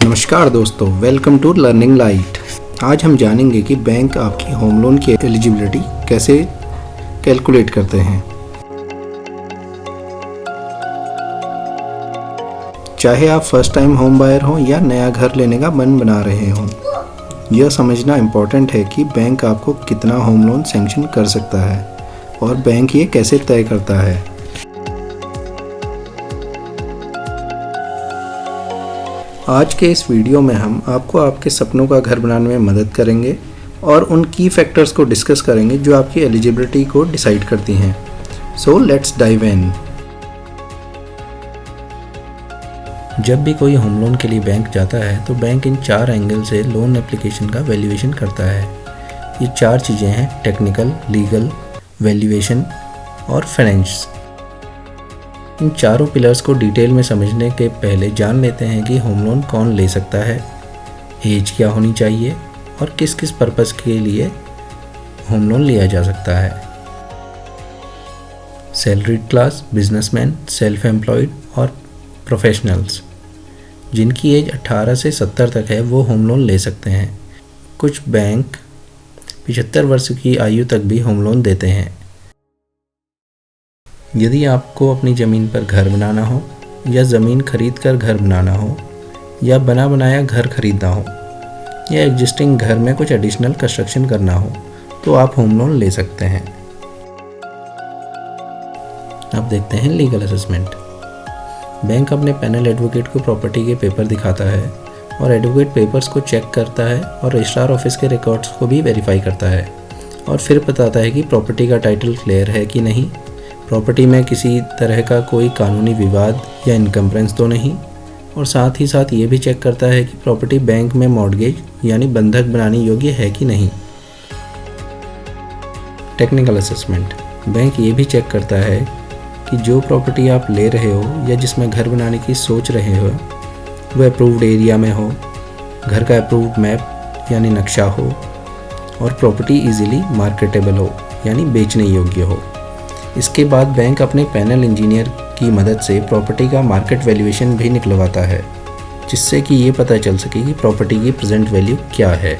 नमस्कार दोस्तों, welcome to learning light. आज हम जानेंगे कि बैंक आपकी होम लोन की एलिजिबिलिटी कैसे कैलकुलेट करते हैं। चाहे आप फर्स्ट टाइम होम बायर हों या नया घर लेने का मन बना रहे हों, यह समझना इम्पॉर्टेंट है कि बैंक आपको कितना होम लोन सैंक्शन कर सकता है और बैंक ये कैसे तय करता है। आज के इस वीडियो में हम आपको आपके सपनों का घर बनाने में मदद करेंगे और उन की फैक्टर्स को डिस्कस करेंगे जो आपकी एलिजिबिलिटी को डिसाइड करती हैं। So let's dive in. जब भी कोई होम लोन के लिए बैंक जाता है तो बैंक इन 4 एंगल से लोन एप्लीकेशन का वैल्यूएशन करता है। ये 4 चीज़ें हैं: टेक्निकल, लीगल, वैल्यूएशन और फाइनेंस। इन चारों पिलर्स को डिटेल में समझने के पहले जान लेते हैं कि होम लोन कौन ले सकता है, एज क्या होनी चाहिए और किस किस पर्पज़ के लिए होम लोन लिया जा सकता है। Salaried class, businessman, self employed और प्रोफेशनल्स जिनकी एज 18 से 70 तक है वो होम लोन ले सकते हैं। कुछ बैंक 75 वर्ष की आयु तक भी होम लोन देते हैं। यदि आपको अपनी ज़मीन पर घर बनाना हो या ज़मीन खरीद कर घर बनाना हो या बना बनाया घर खरीदना हो या एग्जिस्टिंग घर में कुछ एडिशनल कंस्ट्रक्शन करना हो तो आप होम लोन ले सकते हैं। अब देखते हैं लीगल असेसमेंट। बैंक अपने पैनल एडवोकेट को प्रॉपर्टी के पेपर दिखाता है और एडवोकेट पेपर्स को चेक करता है और रजिस्ट्रार ऑफिस के रिकॉर्ड्स को भी वेरीफाई करता है और फिर बताता है कि प्रॉपर्टी का टाइटल क्लियर है कि नहीं, प्रॉपर्टी में किसी तरह का कोई कानूनी विवाद या इनकम्प्रेंस तो नहीं, और साथ ही साथ ये भी चेक करता है कि प्रॉपर्टी बैंक में मॉर्गेज यानी बंधक बनाने योग्य है कि नहीं। Technical assessment. बैंक ये भी चेक करता है कि जो प्रॉपर्टी आप ले रहे हो या जिसमें घर बनाने की सोच रहे हो वह अप्रूव्ड एरिया में हो, घर का अप्रूव्ड मैप यानी नक्शा हो और प्रॉपर्टी इजीली मार्केटेबल हो यानी बेचने योग्य हो। इसके बाद बैंक अपने पैनल इंजीनियर की मदद से प्रॉपर्टी का मार्केट वैल्यूएशन भी निकलवाता है जिससे कि ये पता चल सके कि प्रॉपर्टी की प्रेजेंट वैल्यू क्या है।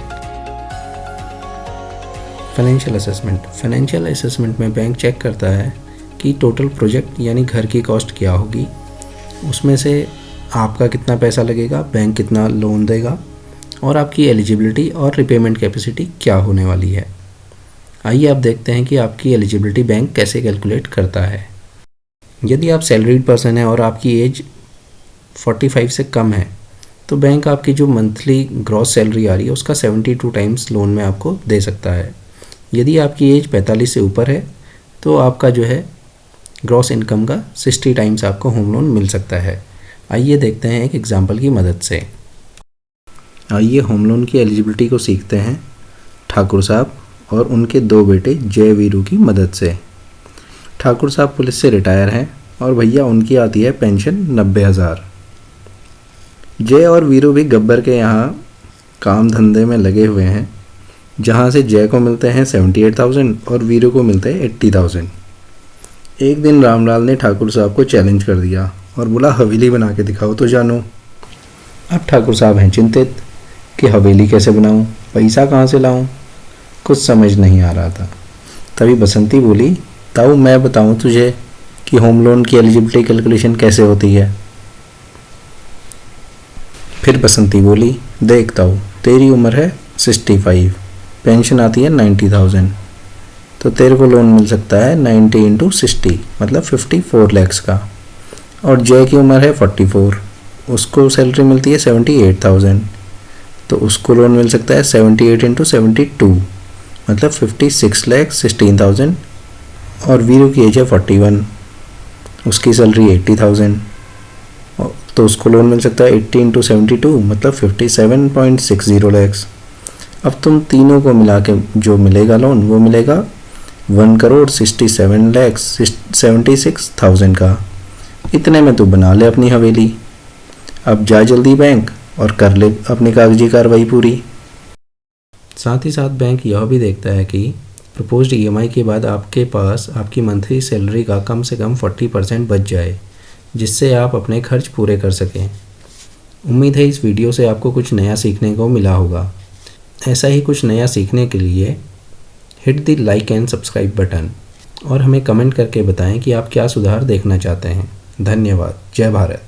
Financial assessment. फाइनेंशियल असेसमेंट में बैंक चेक करता है कि टोटल प्रोजेक्ट यानी घर की कॉस्ट क्या होगी, उसमें से आपका कितना पैसा लगेगा, बैंक कितना लोन देगा और आपकी एलिजिबिलिटी और रिपेमेंट कैपेसिटी क्या होने वाली है। आइए आप देखते हैं कि आपकी एलिजिबिलिटी बैंक कैसे कैलकुलेट करता है। यदि आप सैलरीड पर्सन हैं और आपकी एज 45 से कम है तो बैंक आपकी जो मंथली ग्रॉस सैलरी आ रही है उसका 72 टाइम्स लोन में आपको दे सकता है। यदि आपकी एज 45 से ऊपर है तो आपका जो है ग्रॉस इनकम का 60 टाइम्स आपको होम लोन मिल सकता है। आइए देखते हैं एक एग्जांपल की मदद से। आइए होम लोन की एलिजिबिलिटी को सीखते हैं ठाकुर साहब और उनके 2 बेटे जय वीरू की मदद से। ठाकुर साहब पुलिस से रिटायर हैं और भैया उनकी आती है पेंशन 90,000। जय और वीरू भी गब्बर के यहाँ काम धंधे में लगे हुए हैं, जहाँ से जय को मिलते हैं 78,000 और वीरू को मिलते हैं 80,000। एक दिन रामलाल ने ठाकुर साहब को चैलेंज कर दिया और बोला हवेली बना के दिखाओ तो जानो। अब ठाकुर साहब हैं चिंतित कि हवेली कैसे बनाऊँ, पैसा कहाँ से लाऊँ, कुछ समझ नहीं आ रहा था। तभी बसंती बोली, ताऊ मैं बताऊं तुझे कि होम लोन की एलिजिबिलिटी कैलकुलेशन कैसे होती है। फिर बसंती बोली, देख ताऊ तेरी उम्र है 65, पेंशन आती है 90,000, तो तेरे को लोन मिल सकता है 90 × 60 मतलब 54 lakhs का। और जय की उम्र है 44, उसको सैलरी मिलती है 78,000, तो उसको लोन मिल सकता है 78 × 72 मतलब 56,16,000। और वीरू की एज है 41, उसकी सैलरी 80,000, तो उसको लोन मिल सकता है 80 × 72 मतलब 57.60 lakhs। अब तुम तीनों को मिला के जो मिलेगा लोन वो मिलेगा 1,67,76,000 का। इतने में तू बना ले अपनी हवेली। अब जा जल्दी बैंक और कर ले अपनी कागजी कार्रवाई पूरी। साथ ही साथ बैंक यह भी देखता है कि प्रपोज्ड ईएमआई के बाद आपके पास आपकी मंथली सैलरी का कम से कम 40% बच जाए, जिससे आप अपने खर्च पूरे कर सकें। उम्मीद है इस वीडियो से आपको कुछ नया सीखने को मिला होगा। ऐसा ही कुछ नया सीखने के लिए hit the like and subscribe button और हमें कमेंट करके बताएं कि आप क्या सुधार देखना चाहते हैं। धन्यवाद। जय भारत।